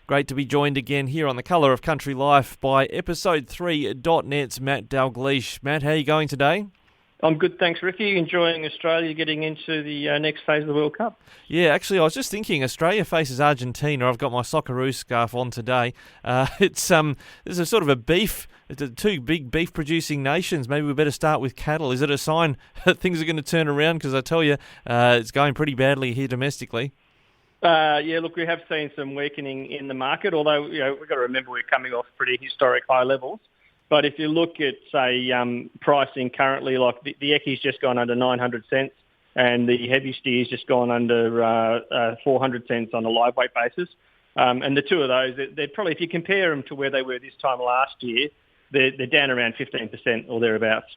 Great to be joined again here on The Colour of Country Life by Episode 3.net's Matt Dalgleish. Matt, how are you going today? I'm good, thanks, Rikki. Enjoying Australia getting into the next phase of the World Cup. Yeah, actually, I was just thinking, Australia faces Argentina. I've got my Socceroos scarf on today. There's a sort of a beef. It's two big beef-producing nations. Maybe we better start with cattle. Is it a sign that things are going to turn around? Because I tell you, it's going pretty badly here domestically. Yeah, look, we have seen some weakening in the market, although we've got to remember we're coming off pretty historic high levels. But if you look at, say, pricing currently, like the Ecky's just gone under 900 cents and the heavy steer's just gone under 400 cents on a live weight basis. And the two of those, they're probably, if you compare them to where they were this time last year, they're down around 15% or thereabouts.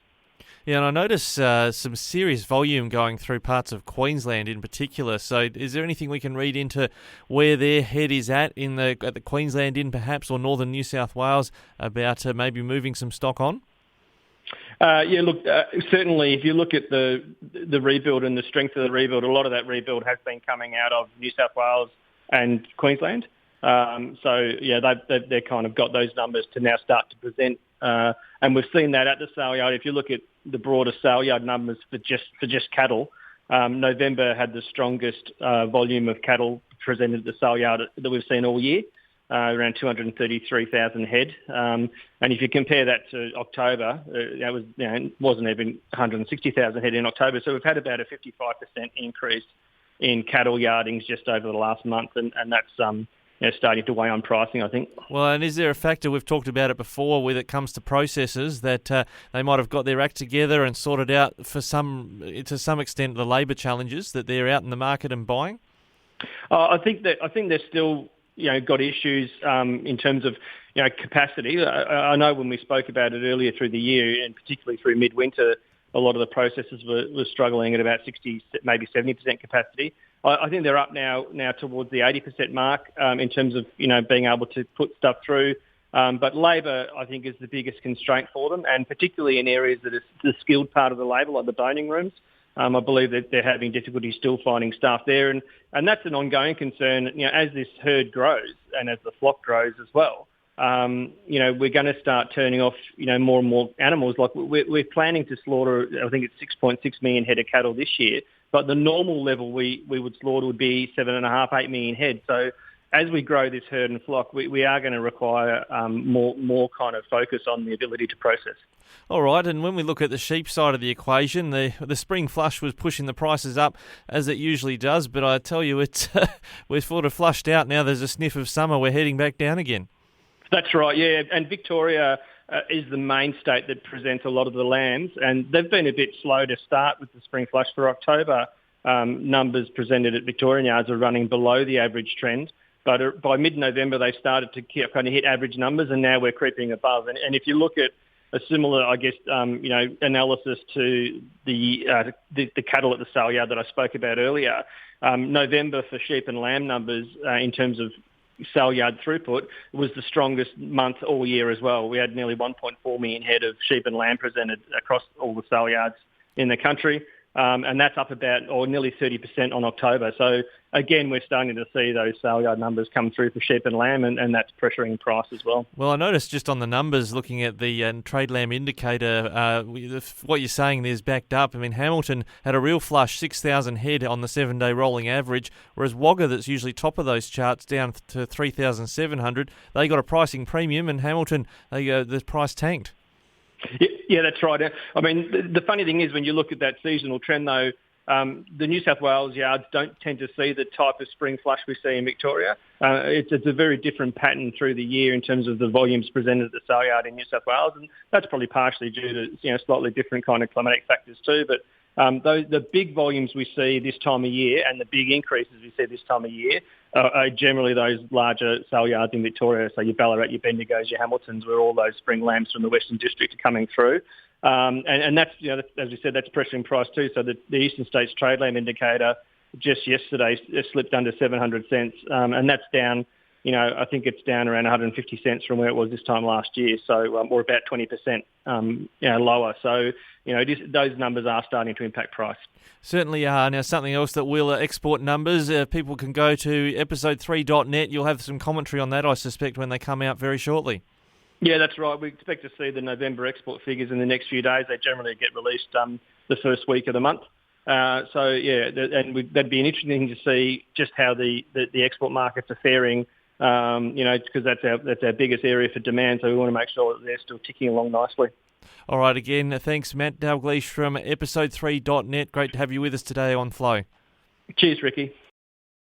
Yeah, and I notice some serious volume going through parts of Queensland in particular. So is there anything we can read into where their head is at the Queensland Inn perhaps, or northern New South Wales, about maybe moving some stock on? Yeah, look, certainly if you look at the rebuild and the strength of the rebuild, a lot of that rebuild has been coming out of New South Wales and Queensland. So, yeah, they've kind of got those numbers to now start to present. And we've seen that at the sale yard. If you look at the broader sale yard numbers for just cattle, November had the strongest volume of cattle presented at the sale yard that we've seen all year, around 233,000 head. And if you compare that to October, that was wasn't even 160,000 head in October. So we've had about a 55% increase in cattle yardings just over the last month, and that's starting to weigh on pricing, I think. Well, and is there a factor, we've talked about it before, when it comes to processors, that they might have got their act together and sorted out to some extent the labour challenges that they're out in the market and buying? I think they're still got issues in terms of capacity. I know when we spoke about it earlier through the year, and particularly through midwinter, a lot of the processors were struggling at about 60, maybe 70% capacity. I think they're up now towards the 80% mark in terms of being able to put stuff through. But labour, I think, is the biggest constraint for them, and particularly in areas that is the skilled part of the labour, like the boning rooms. I believe that they're having difficulty still finding staff there, and that's an ongoing concern. As this herd grows and as the flock grows as well, we're going to start turning off more and more animals. Like we're planning to slaughter, I think it's 6.6 million head of cattle this year. But the normal level we would slaughter would be 7.5, 8 million head. So as we grow this herd and flock, we are going to require more kind of focus on the ability to process. All right, and when we look at the sheep side of the equation, the spring flush was pushing the prices up as it usually does. But I tell you, we're sort of flushed out now. There's a sniff of summer. We're heading back down again. That's right, yeah. And Victoria is the main state that presents a lot of the lambs, and they've been a bit slow to start with the spring flush for October. Numbers presented at Victorian yards are running below the average trend, but by mid-November they started to kind of hit average numbers, and now we're creeping above. And if you look at a similar, I guess, analysis to the cattle at the sale yard that I spoke about earlier, November for sheep and lamb numbers in terms of sale yard throughput was the strongest month all year as well. We had nearly 1.4 million head of sheep and lamb presented across all the sale yards in the country. And that's up about nearly 30% on October. So again, we're starting to see those sale yard numbers come through for sheep and lamb, and that's pressuring price as well. Well, I noticed just on the numbers, looking at the trade lamb indicator, what you're saying there's backed up. I mean, Hamilton had a real flush, 6,000 head on the 7-day rolling average, whereas Wagga, that's usually top of those charts, down to 3,700. They got a pricing premium, and Hamilton, the price tanked. Yeah, that's right. I mean, the funny thing is when you look at that seasonal trend, though, the New South Wales yards don't tend to see the type of spring flush we see in Victoria. It's a very different pattern through the year in terms of the volumes presented at the sale yard in New South Wales, and that's probably partially due to slightly different kind of climatic factors too. But the big volumes we see this time of year and the big increases we see this time of year are generally those larger sale yards in Victoria. So your Ballarat, your Bendigos, your Hamiltons, where all those spring lambs from the Western District are coming through. And that's, as we said, that's pressuring price too. So the Eastern States Trade Lamb Indicator just yesterday slipped under 700 cents, and that's down I think it's down around 150 cents from where it was this time last year, so or about 20% lower. So, those numbers are starting to impact price. Certainly are. Now, something else that will export numbers, people can go to episode3.net. You'll have some commentary on that, I suspect, when they come out very shortly. Yeah, that's right. We expect to see the November export figures in the next few days. They generally get released the first week of the month. That'd be interesting to see just how the export markets are faring, because that's our biggest area for demand. So we want to make sure that they're still ticking along nicely. All right, again, thanks, Matt Dalgleish from episode3.net. Great to have you with us today on Flow. Cheers, Rikki.